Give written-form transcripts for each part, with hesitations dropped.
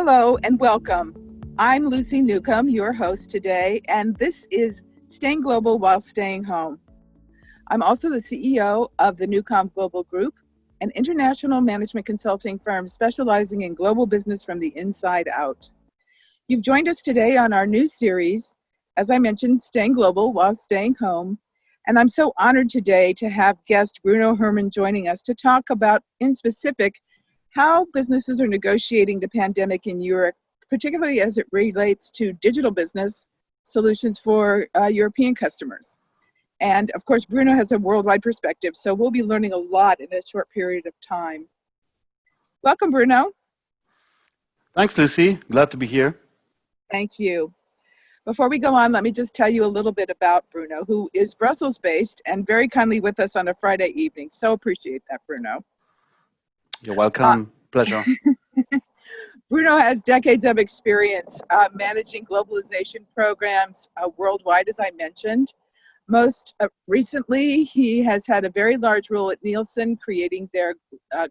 Hello and welcome. I'm Lucy Newcomb, your host today, and this is Staying Global While Staying Home. I'm also the CEO of the Newcomb Global Group, an international management consulting firm specializing in global business from the inside out. You've joined us today on our new series, as I mentioned, Staying Global While Staying Home, and I'm so honored today to have guest Bruno Herrmann joining us to talk about, in specific, how businesses are negotiating the pandemic in Europe, particularly as it relates to digital business solutions for European customers. And of course, Bruno has a worldwide perspective, so we'll be learning a lot in a short period of time. Welcome, Bruno. Thanks, Lucy. Glad to be here. Thank you. Before we go on, let me just tell you a little bit about Bruno, who is Brussels-based and very kindly with us on a Friday evening. So appreciate that, Bruno. You're welcome. Pleasure. Bruno has decades of experience managing globalization programs worldwide, as I mentioned. Most recently, he has had a very large role at Nielsen, creating their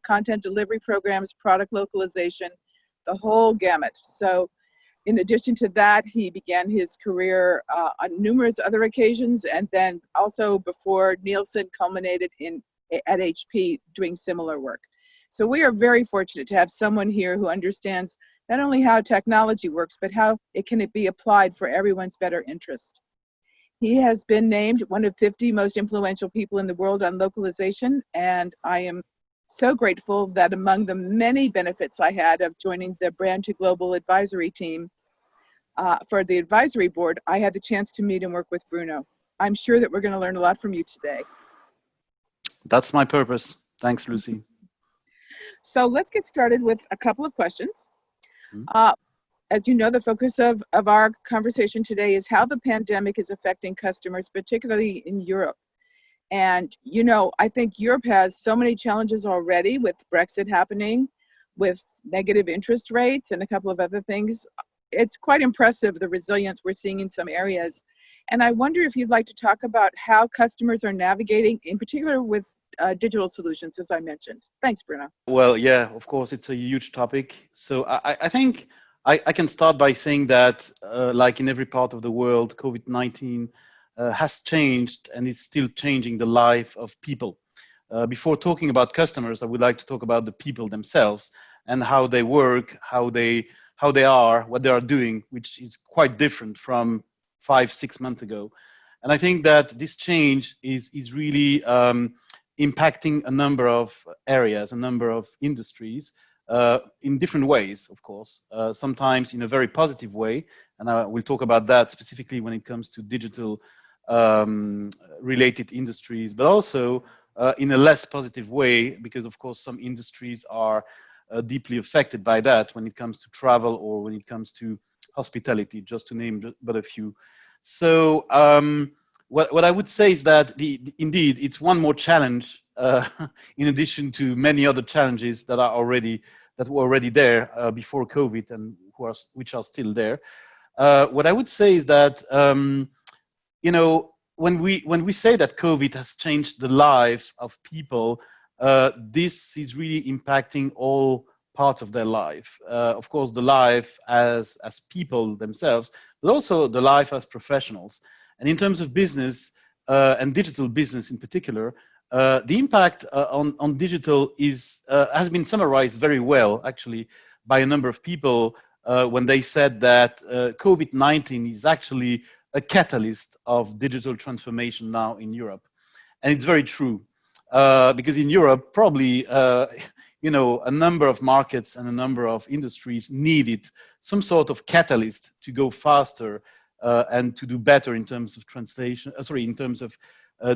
content delivery programs, product localization, the whole gamut. So in addition to that, he began his career on numerous other occasions, and then also before Nielsen culminated at HP doing similar work. So we are very fortunate to have someone here who understands not only how technology works, but how it can be applied for everyone's better interest. He has been named one of 50 most influential people in the world on localization, and I am so grateful that among the many benefits I had of joining the Brand to Global advisory team for the advisory board, I had the chance to meet and work with Bruno. I'm sure that we're going to learn a lot from you today. That's my purpose. Thanks, Lucy. So let's get started with a couple of questions. As you know, the focus of our conversation today is how the pandemic is affecting customers, particularly in Europe. And, you know, I think Europe has so many challenges already with Brexit happening, with negative interest rates and a couple of other things. It's quite impressive, the resilience we're seeing in some areas. And I wonder if you'd like to talk about how customers are navigating, in particular with digital solutions, as I mentioned. Thanks, Bruno. Well, yeah, of course, it's a huge topic. So I think I can start by saying that, like in every part of the world, COVID-19 has changed and is still changing the life of people. Before talking about customers, I would like to talk about the people themselves and how they work, how they are, what they are doing, which is quite different from 5-6 months ago. And I think that this change is really impacting a number of areas, a number of industries in different ways, of course, sometimes in a very positive way. And I will talk about that specifically when it comes to digital related industries, but also in a less positive way, because of course some industries are deeply affected by that when it comes to travel or when it comes to hospitality, just to name but a few. So what I would say is that indeed it's one more challenge in addition to many other challenges that were already there before COVID and which are still there. What I would say is that you know, when we say that COVID has changed the life of people, this is really impacting all parts of their life. Of course, the life as people themselves, but also the life as professionals. And in terms of business and digital business in particular, the impact on digital has been summarized very well, actually, by a number of people when they said that COVID-19 is actually a catalyst of digital transformation now in Europe. And it's very true, because in Europe, probably, you know, a number of markets and a number of industries needed some sort of catalyst to go faster and to do better in terms of in terms of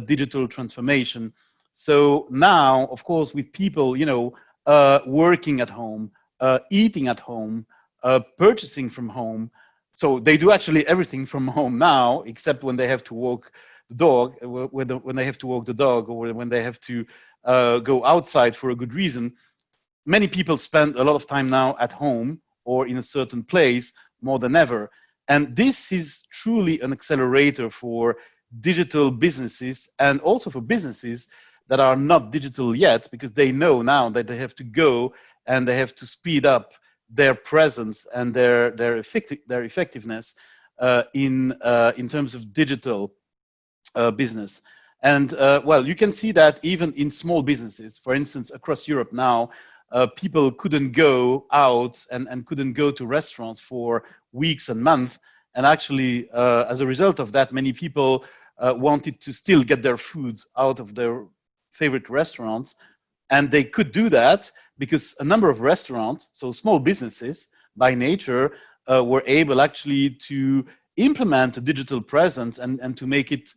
digital transformation. So now, of course, with people, you know, working at home, eating at home, purchasing from home, so they do actually everything from home now, except when they have to walk the dog, when they have to walk the dog, or when they have to go outside for a good reason. Many people spend a lot of time now at home or in a certain place more than ever. And this is truly an accelerator for digital businesses and also for businesses that are not digital yet, because they know now that they have to go and they have to speed up their presence and their effectiveness in terms of digital business. And well, you can see that even in small businesses, for instance, across Europe now, people couldn't go out and couldn't go to restaurants for weeks and months. And actually, as a result of that, many people wanted to still get their food out of their favorite restaurants. And they could do that because a number of restaurants, so small businesses by nature, were able actually to implement a digital presence and to make it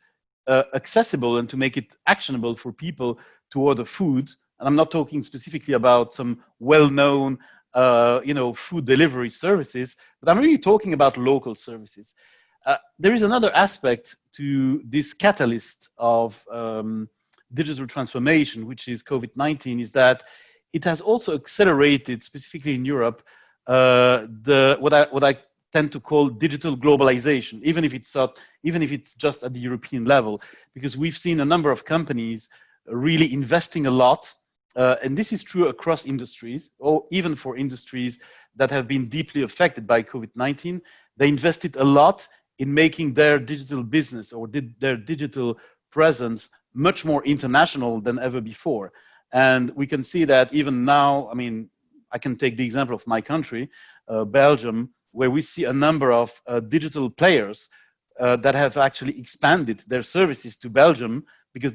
accessible and to make it actionable for people to order food. And I'm not talking specifically about some well-known, food delivery services, but I'm really talking about local services. There is another aspect to this catalyst of digital transformation, which is COVID-19, is that it has also accelerated, specifically in Europe, what I tend to call digital globalization, even if it's just at the European level, because we've seen a number of companies really investing a lot, and this is true across industries, or even for industries that have been deeply affected by COVID-19. They invested a lot in making their digital business or their digital presence much more international than ever before. And we can see that even now. I mean, I can take the example of my country, Belgium, where we see a number of digital players that have actually expanded their services to Belgium, because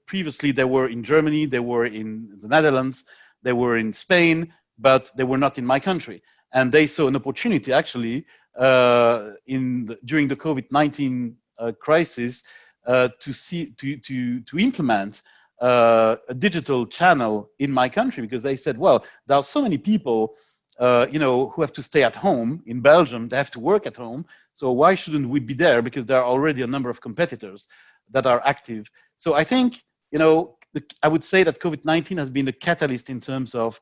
previously they were in Germany, they were in the Netherlands, they were in Spain, but they were not in my country. And they saw an opportunity actually during the COVID-19 crisis to implement a digital channel in my country, because they said, well, there are so many people who have to stay at home in Belgium, they have to work at home. So why shouldn't we be there? Because there are already a number of competitors that are active. So I think, I would say that COVID-19 has been a catalyst in terms of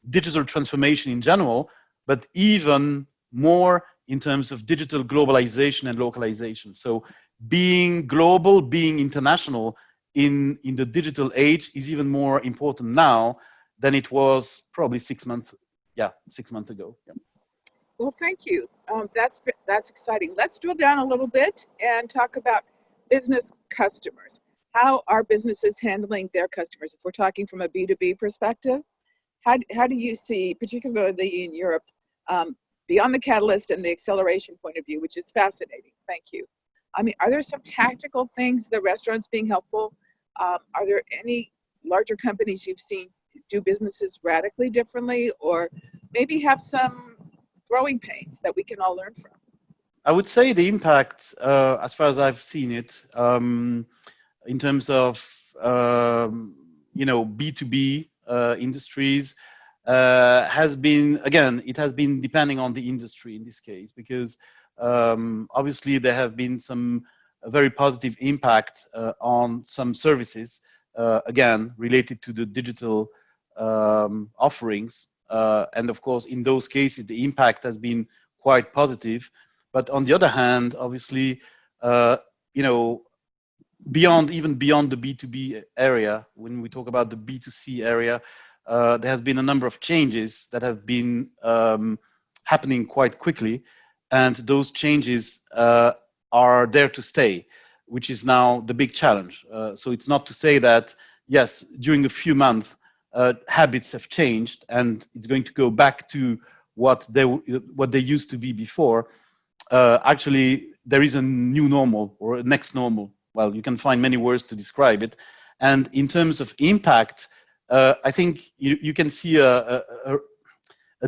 digital transformation in general, but even more in terms of digital globalization and localization. So being global, being international in the digital age is even more important now than it was probably 6 months ago. Yeah. Well, thank you. That's exciting. Let's drill down a little bit and talk about business customers. How are businesses handling their customers? If we're talking from a B2B perspective, how do you see, particularly in Europe, beyond the catalyst and the acceleration point of view, which is fascinating? Thank you. I mean, are there some tactical things, the restaurants being helpful? Are there any larger companies you've seen do businesses radically differently, or maybe have some growing pains that we can all learn from? I would say the impact, as far as I've seen it, in terms of B2B industries, has been, again, it has been depending on the industry in this case, because obviously there have been some very positive impact on some services, again, related to the digital offerings. And of course, in those cases, the impact has been quite positive. But on the other hand, obviously, beyond the B2B area, when we talk about the B2C area, there has been a number of changes that have been happening quite quickly. And those changes are there to stay, which is now the big challenge. So it's not to say that, yes, during a few months, habits have changed and it's going to go back to what they used to be before. Actually, there is a new normal or a next normal. Well, you can find many words to describe it. And in terms of impact, I think you can see a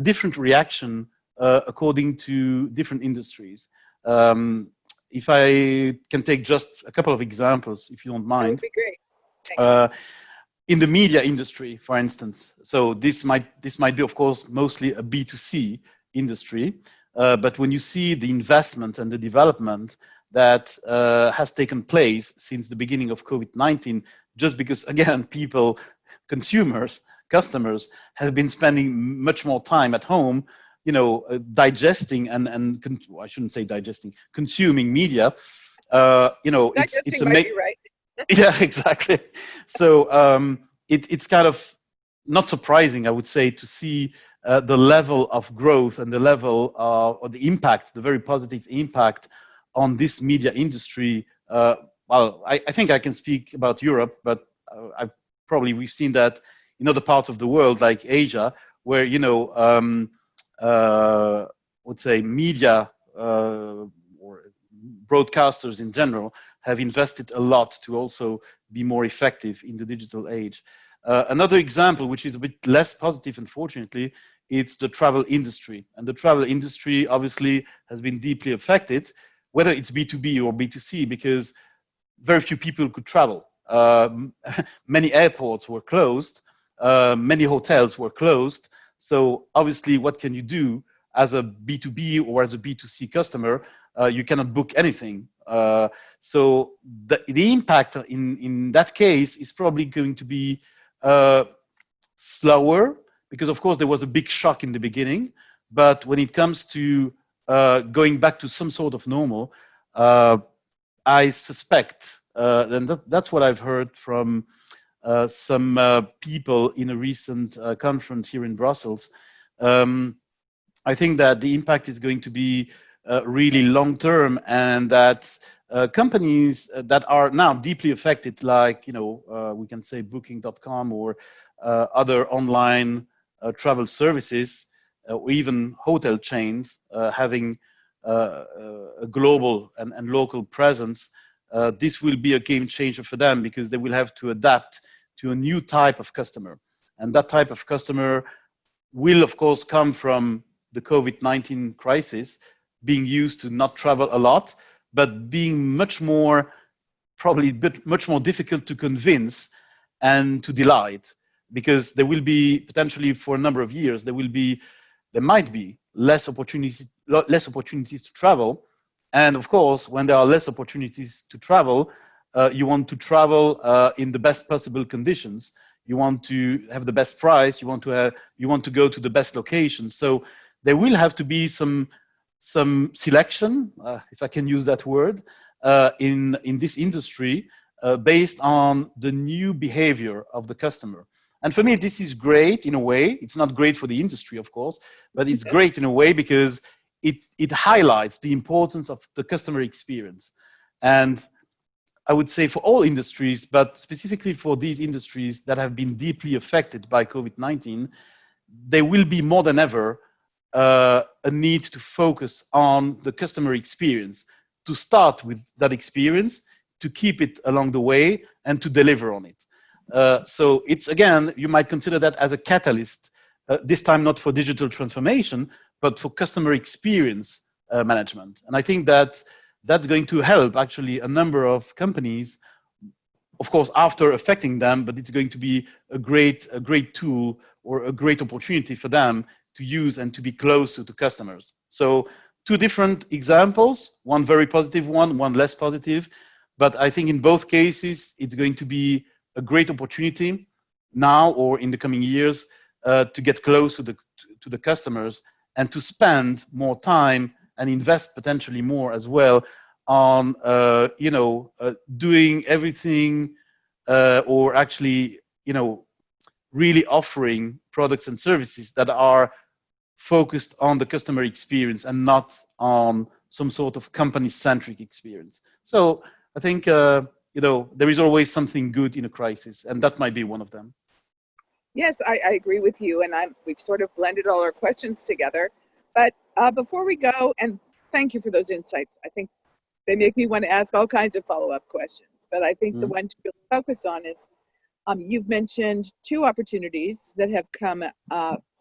different reaction according to different industries. If I can take just a couple of examples, if you don't mind. That would be great. Thanks. In the media industry, for instance, so this might be, of course, mostly a B2C industry, but when you see the investment and the development that has taken place since the beginning of COVID-19, just because, again, customers have been spending much more time at home, digesting and I shouldn't say digesting, consuming media. Digesting might be right. Yeah, exactly. So it's kind of not surprising, I would say, to see the level of growth and the level or the impact, the very positive impact on this media industry. Well, I think I can speak about Europe, but we've seen that in other parts of the world, like Asia, where would say media or broadcasters in general have invested a lot to also be more effective in the digital age. Another example, which is a bit less positive, unfortunately, it's the travel industry. And the travel industry obviously has been deeply affected, whether it's B2B or B2C, because very few people could travel. Many airports were closed, many hotels were closed. So obviously, what can you do as a B2B or as a B2C customer? You cannot book anything. So the impact in that case is probably going to be slower, because of course there was a big shock in the beginning. But when it comes to going back to some sort of normal, I suspect, and that's what I've heard from some people in a recent conference here in Brussels. I think that the impact is going to be really long term, and that companies that are now deeply affected, like we can say Booking.com or other online travel services, or even hotel chains having a global and local presence, this will be a game changer for them, because they will have to adapt to a new type of customer. And that type of customer will, of course, come from the COVID-19 crisis, being used to not travel a lot, but being much more, probably much more difficult to convince and to delight, because there will be potentially, for a number of years, there might be less opportunities to travel. And of course, when there are less opportunities to travel, you want to travel in the best possible conditions. You want to have the best price. You want to go to the best location. So there will have to be some selection, if I can use that word, in this industry, based on the new behavior of the customer. And for me, this is great in a way. It's not great for the industry, of course, but it's great in a way, because it highlights the importance of the customer experience. And I would say for all industries, but specifically for these industries that have been deeply affected by COVID-19, there will be more than ever a need to focus on the customer experience, to start with that experience, to keep it along the way, and to deliver on it. So it's, again, you might consider that as a catalyst, this time not for digital transformation, but for customer experience management. And I think that that's going to help actually a number of companies, of course, after affecting them, but it's going to be a great tool or a great opportunity for them to use and to be closer to customers. So two different examples, one very positive one less positive. But I think in both cases, it's going to be a great opportunity now or in the coming years to get close to the customers, and to spend more time and invest potentially more as well on doing everything or actually really offering products and services that are focused on the customer experience and not on some sort of company-centric experience. So I think there is always something good in a crisis, and that might be one of them. Yes, I agree with you, and we've sort of blended all our questions together. But before we go, and thank you for those insights. I think they make me want to ask all kinds of follow-up questions. But I think the one to really focus on is, you've mentioned two opportunities that have come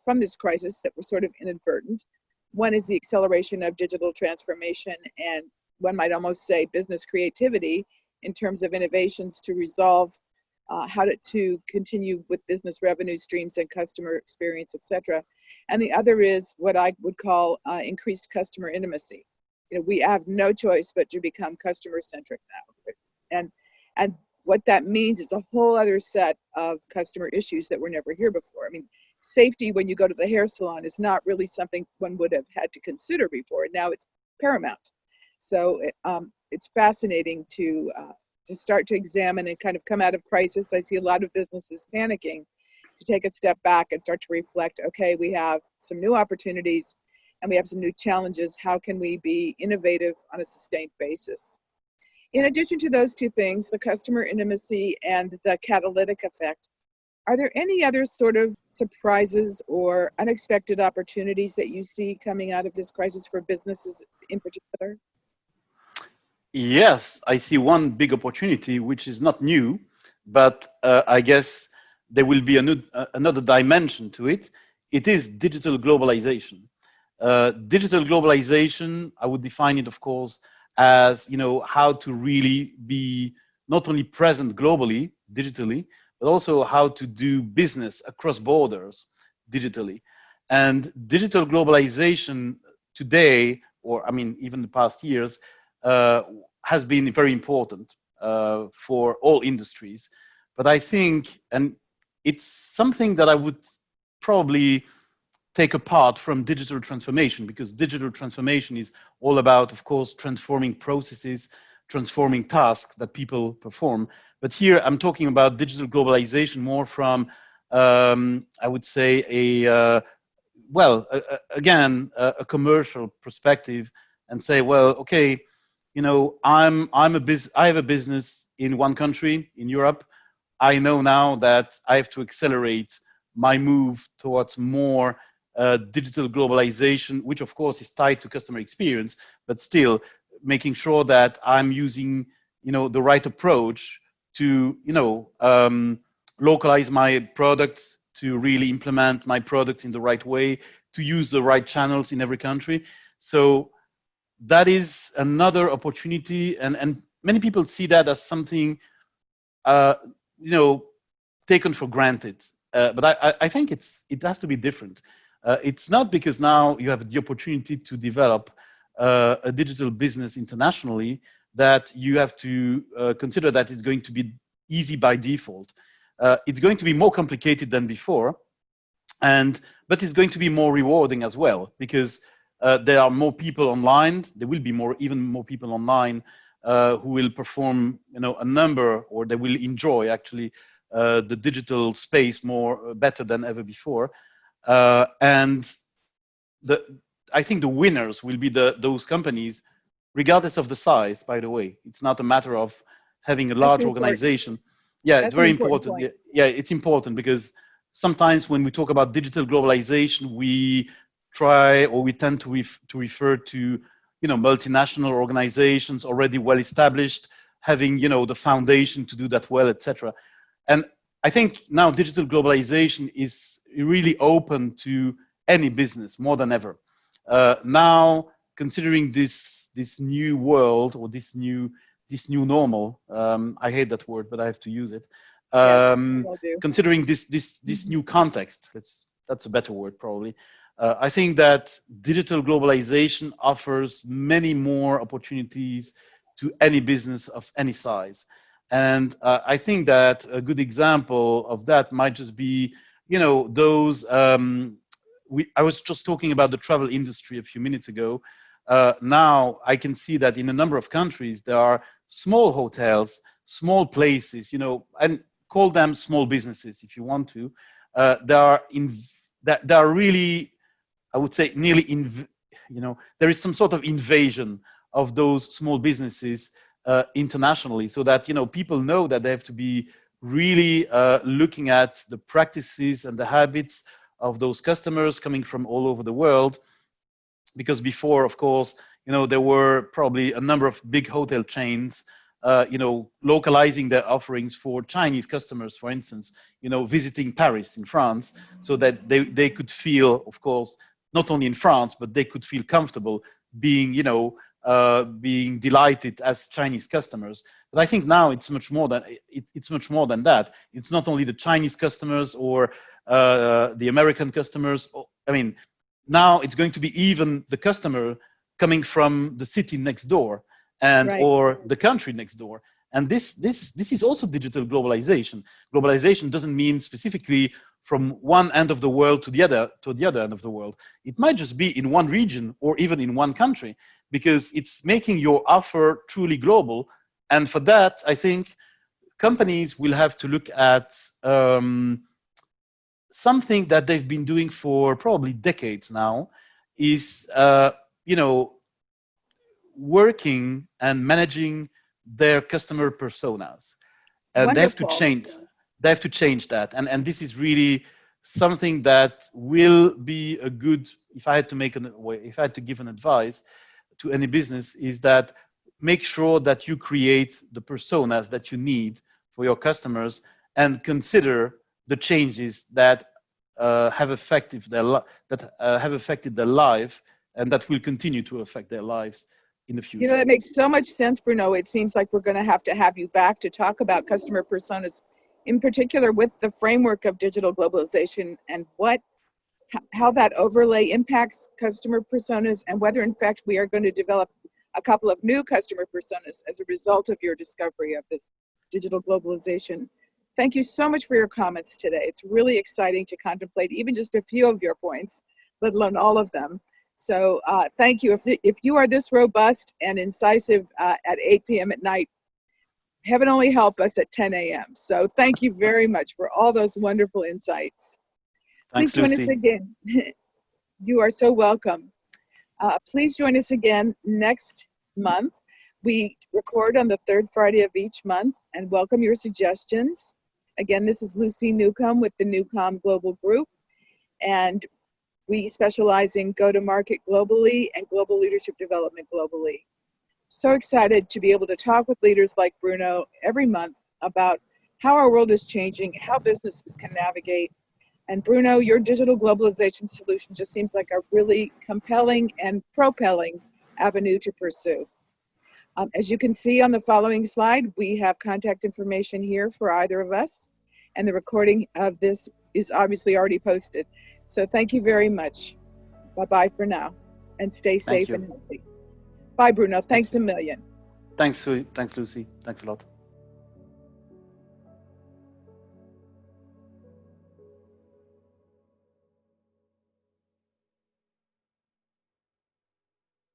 from this crisis that were sort of inadvertent. One is the acceleration of digital transformation, and one might almost say business creativity in terms of innovations to resolve how to continue with business revenue streams and customer experience, et cetera. And the other is what I would call increased customer intimacy. We have no choice but to become customer centric now. And what that means is a whole other set of customer issues that were never here before. I mean, safety when you go to the hair salon is not really something one would have had to consider before. Now it's paramount. So it's fascinating to start to examine and kind of come out of crisis. I see a lot of businesses panicking to take a step back and start to reflect, okay, we have some new opportunities and we have some new challenges. How can we be innovative on a sustained basis? In addition to those two things, the customer intimacy and the catalytic effect, are there any other sort of surprises or unexpected opportunities that you see coming out of this crisis for businesses in particular? Yes, I see one big opportunity, which is not new, but I guess there will be another dimension to it. It is digital globalization. Digital globalization, I would define it, of course, as how to really be not only present globally, digitally, but also how to do business across borders digitally. And digital globalization today, or I mean, even the past years, has been very important for all industries. But I think, and it's something that I would probably take apart from digital transformation, because digital transformation is all about, of course, transforming processes, transforming tasks that people perform. But here I'm talking about digital globalization more from, I would say, a commercial perspective, and say, well, okay, I have a business in one country in Europe. I know now that I have to accelerate my move towards more digital globalization, which of course is tied to customer experience, but still making sure that I'm using, the right approach to, localize my product, to really implement my products in the right way, to use the right channels in every country. So that is another opportunity, and many people see that as something, uh, taken for granted. But I think it has to be different. It's not because now you have the opportunity to develop a digital business internationally that you have to consider that it's going to be easy by default. It's going to be more complicated than before, but it's going to be more rewarding as well, because there are more people online. There will be even more people online who will perform, a number, or they will enjoy actually the digital space better than ever before. And I think the winners will be those companies, regardless of the size. By the way, it's not a matter of having a large organization. Yeah, it's That's an very important important. point. Yeah, it's important, because sometimes when we talk about digital globalization, we tend to refer to, multinational organizations already well established, having, the foundation to do that well, etc. And I think now digital globalization is really open to any business more than ever. Now, considering this new world, or this new normal, I hate that word, but I have to use it. Yes, we all do. Considering this new context, that's a better word probably. I think that digital globalization offers many more opportunities to any business of any size. And I think that a good example of that might just be, those, I was just talking about the travel industry a few minutes ago. Now I can see that in a number of countries, there are small hotels, small places, and call them small businesses if you want to. That are really, I would say, there is some sort of invasion of those small businesses internationally, so that, people know that they have to be really looking at the practices and the habits of those customers coming from all over the world. Because before, of course, there were probably a number of big hotel chains, localizing their offerings for Chinese customers, for instance, visiting Paris in France, so that they could feel, of course, not only in France, but they could feel comfortable being, being delighted as Chinese customers. But I think now it's much more than it's much more than that. It's not only the Chinese customers or the American customers. I mean, now it's going to be even the customer coming from the city next door, and Right. or the country next door. And this is also digital globalization. Globalization doesn't mean specifically from one end of the world to the other end of the world. It might just be in one region or even in one country, because it's making your offer truly global. And for that, I think companies will have to look at something that they've been doing for probably decades now is, working and managing their customer personas, and Wonderful. they have to change that, and this is really something that will be a good, if I had to if I had to give an advice to any business, is that make sure that you create the personas that you need for your customers, and consider the changes that have affected their life, and that will continue to affect their lives in the You know, future. that makes so much sense, Bruno. It seems like we're going to have you back to talk about customer personas, in particular with the framework of digital globalization and how that overlay impacts customer personas, and whether in fact we are going to develop a couple of new customer personas as a result of your discovery of this digital globalization. Thank you so much for your comments today. It's really exciting to contemplate even just a few of your points, let alone all of them. So thank you. If you are this robust and incisive at 8 p.m. at night, heaven only help us at 10 a.m. So thank you very much for all those wonderful insights. Please Thanks, join us Lucy. again. You are so welcome. Please join us again next month. We record on the third Friday of each month and welcome your suggestions. Again, this is Lucy Newcomb with the Newcomb Global Group, and we specialize in go-to-market globally and global leadership development globally. So excited to be able to talk with leaders like Bruno every month about how our world is changing, how businesses can navigate. And Bruno, your digital globalization solution just seems like a really compelling and propelling avenue to pursue. As you can see on the following slide, we have contact information here for either of us, and the recording of this is obviously already posted. So thank you very much. Bye-bye for now, and stay Thank safe you. and healthy. Bye, Bruno. Thank Thanks you. a million. Thanks, Lucy. Thanks a lot.